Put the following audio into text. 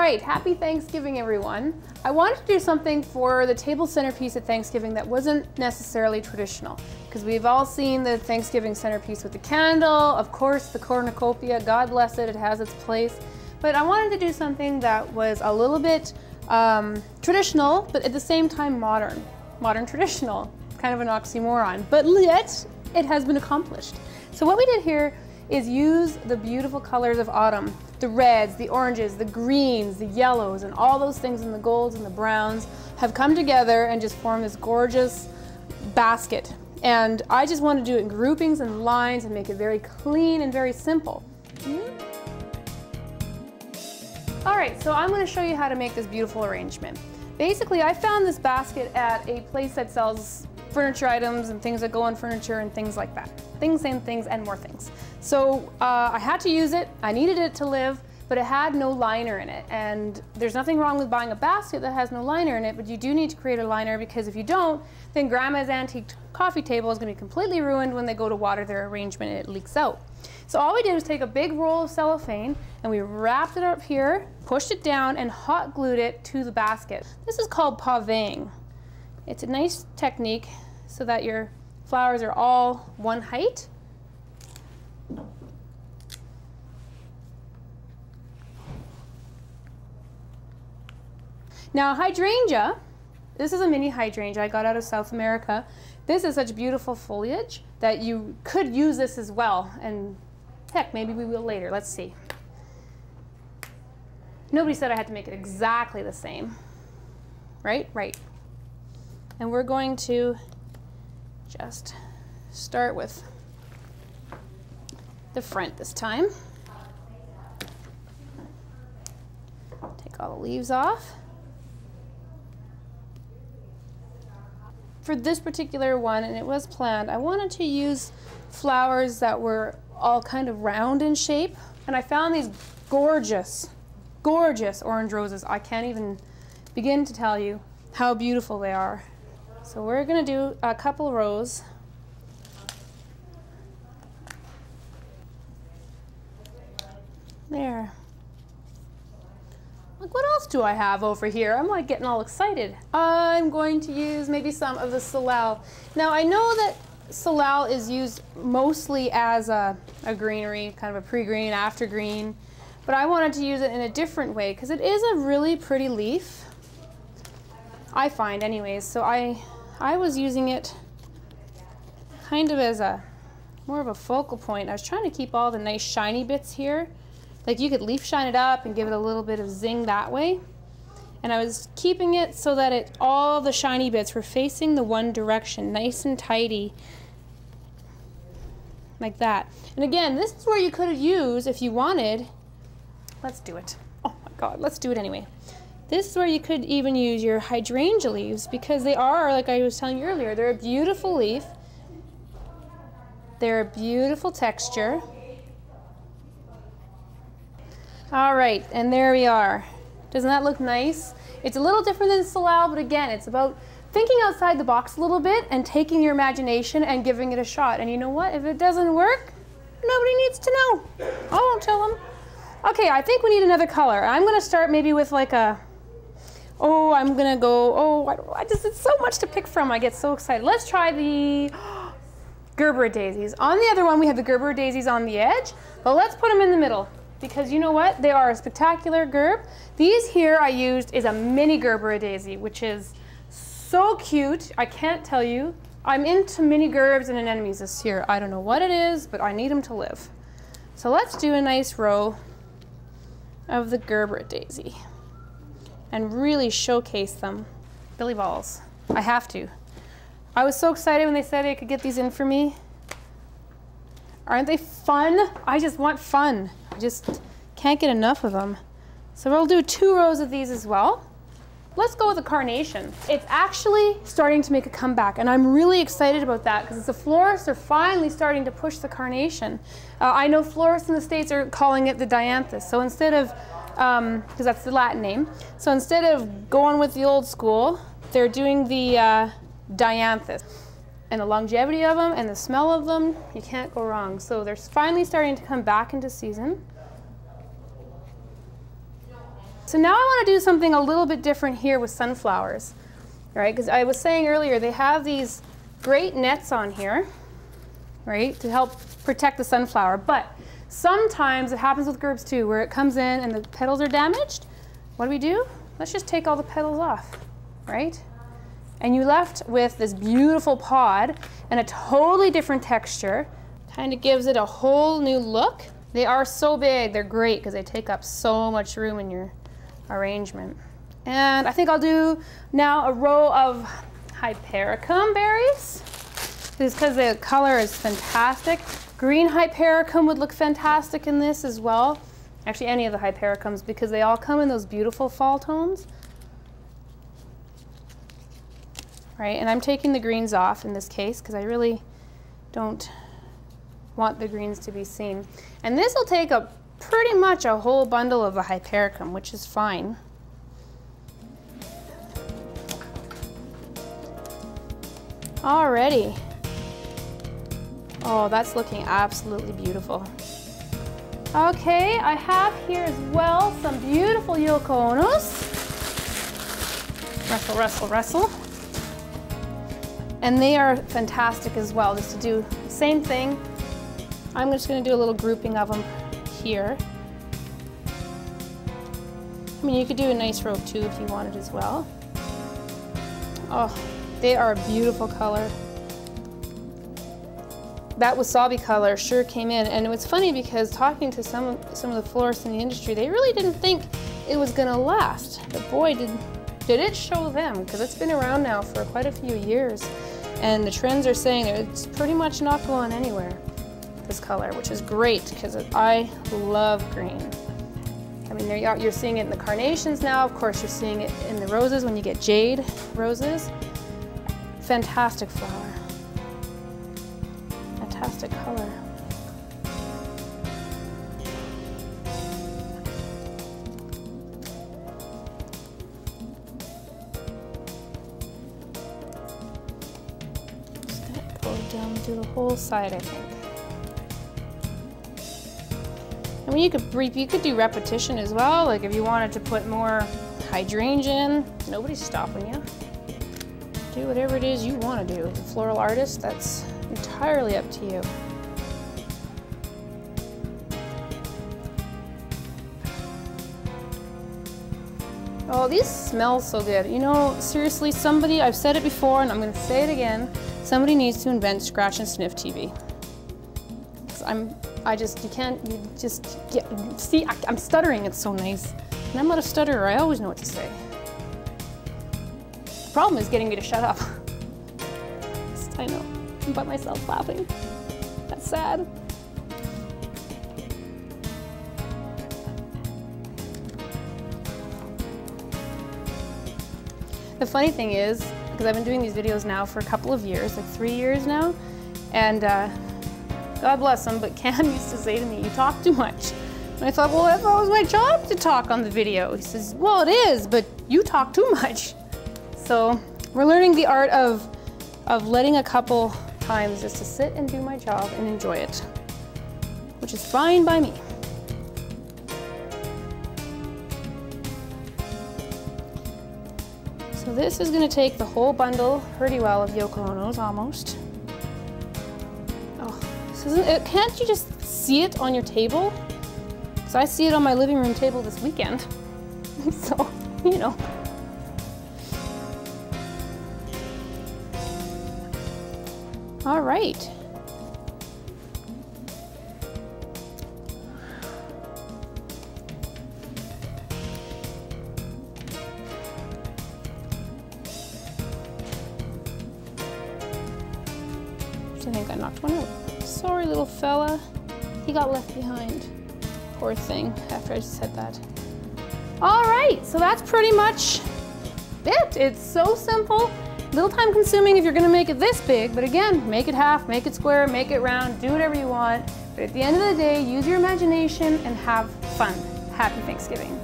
right, happy Thanksgiving, everyone. I wanted to do something for the table centerpiece at Thanksgiving that wasn't necessarily traditional, because we've all seen the Thanksgiving centerpiece with the candle, of course the cornucopia, God bless it, it has its place. But I wanted to do something that was a little bit traditional, but at the same time modern. Modern traditional, kind of an oxymoron, but yet it has been accomplished. So what we did here is use the beautiful colors of autumn. The reds, the oranges, the greens, the yellows, and all those things, and the golds and the browns have come together and just formed this gorgeous basket. And I just want to do it in groupings and lines and make it very clean and very simple. All right, so I'm going to show you how to make this beautiful arrangement. Basically, I found this basket at a place that sells furniture items and things that go on furniture and things like that. Things and more things. So I had to use it, I needed it to live, but it had no liner in it. And there's nothing wrong with buying a basket that has no liner in it, but you do need to create a liner, because if you don't, then Grandma's antique coffee table is going to be completely ruined when they go to water their arrangement and it leaks out. So all we did was take a big roll of cellophane and we wrapped it up here, pushed it down, and hot glued it to the basket. This is called pavéing. It's a nice technique so that your flowers are all one height. Now hydrangea, this is a mini hydrangea I got out of South America. This is such beautiful foliage that you could use this as well, and heck, maybe we will later, let's see. Nobody said I had to make it exactly the same, right? Right. And we're going to just start with the front this time. Take all the leaves off. For this particular one, and it was planned, I wanted to use flowers that were all kind of round in shape. And I found these gorgeous, gorgeous orange roses. I can't even begin to tell you how beautiful they are. So we're going to do a couple rows. There. Like, what else do I have over here? I'm like getting all excited. I'm going to use maybe some of the salal. Now I know that salal is used mostly as a greenery, kind of a pre-green, after green, but I wanted to use it in a different way because it is a really pretty leaf, I find anyways. So I was using it kind of as a more of a focal point. I was trying to keep all the nice shiny bits here. Like, you could leaf shine it up and give it a little bit of zing that way. And I was keeping it so that all the shiny bits were facing the one direction, nice and tidy, like that. And again, this is where you could have used, if you wanted, let's do it. Oh my God, let's do it anyway. This is where you could even use your hydrangea leaves, because they are, like I was telling you earlier, they're a beautiful leaf. They're a beautiful texture. All right, and there we are. Doesn't that look nice? It's a little different than salal, but again, it's about thinking outside the box a little bit and taking your imagination and giving it a shot. And you know what? If it doesn't work, nobody needs to know. I won't tell them. Okay, I think we need another color. I'm gonna start maybe with like a, I'm gonna go, it's so much to pick from. I get so excited. Let's try the Gerbera daisies. On the other one, we have the Gerbera daisies on the edge, but let's put them in the middle. Because you know what? They are a spectacular gerb. These here I used is a mini Gerbera daisy, which is so cute. I can't tell you. I'm into mini gerbs and anemones this year. I don't know what it is, but I need them to live. So let's do a nice row of the Gerbera daisy and really showcase them. Billy balls. I have to. I was so excited when they said I could get these in for me. Aren't they fun? I just want fun. I just can't get enough of them. So we'll do 2 rows of these as well. Let's go with the carnation. It's actually starting to make a comeback, and I'm really excited about that because the florists are finally starting to push the carnation. I know florists in the States are calling it the dianthus. So instead of, because that's the Latin name, so instead of going with the old school, they're doing the dianthus. And the longevity of them and the smell of them, you can't go wrong. So they're finally starting to come back into season. So now I want to do something a little bit different here with sunflowers, right? Because I was saying earlier, they have these great nets on here, right, to help protect the sunflower. But sometimes it happens with gerbs too, where it comes in and the petals are damaged. What do? Let's just take all the petals off, right? And you're left with this beautiful pod and a totally different texture. Kind of gives it a whole new look. They are so big, they're great because they take up so much room in your arrangement. And I think I'll do now a row of Hypericum berries. This is because the color is fantastic. Green Hypericum would look fantastic in this as well. Actually, any of the Hypericums, because they all come in those beautiful fall tones. Right, and I'm taking the greens off in this case because I really don't want the greens to be seen. And this will take up pretty much a whole bundle of the Hypericum, which is fine. Alrighty. Oh, that's looking absolutely beautiful. Okay, I have here as well some beautiful Yoko Onos. Rustle, rustle, rustle. And they are fantastic as well, just to do the same thing. I'm just going to do a little grouping of them here. I mean, you could do a nice row too if you wanted as well. Oh, they are a beautiful color. That wasabi color sure came in, and it was funny because talking to some of the florists in the industry, they really didn't think it was going to last. But boy, did it show them, because it's been around now for quite a few years, and the trends are saying that it's pretty much not going anywhere, this color, which is great because I love green. I mean, you're seeing it in the carnations now. Of course, you're seeing it in the roses when you get jade roses. Fantastic flower. Fantastic color. Just pull it down through the whole side, I think. I mean, you could do repetition as well. Like if you wanted to put more hydrangea in, nobody's stopping you. Do whatever it is you want to do. As a floral artist, that's entirely up to you. Oh, these smell so good. You know, seriously, somebody, I've said it before and I'm going to say it again, somebody needs to invent scratch and sniff TV. I'm stuttering, it's so nice. And I'm not a stutterer, I always know what to say. The problem is getting me to shut up. I know, I'm by myself laughing. That's sad. The funny thing is, because I've been doing these videos now for a couple of years, like 3 years now, and God bless him, but Cam used to say to me, "You talk too much." And I thought, well, that was my job to talk on the video. He says, well, it is, but you talk too much. So we're learning the art of letting a couple times just to sit and do my job and enjoy it, which is fine by me. So this is going to take the whole bundle pretty well of Yoko Onos, almost. Oh, this isn't, can't you just see it on your table? Because I see it on my living room table this weekend. So, you know. All right. I think I knocked one out. Sorry, little fella. He got left behind. Poor thing, after I just said that. All right, so that's pretty much it. It's so simple. Little time consuming if you're gonna make it this big, but again, make it half, make it square, make it round, do whatever you want. But at the end of the day, use your imagination and have fun. Happy Thanksgiving.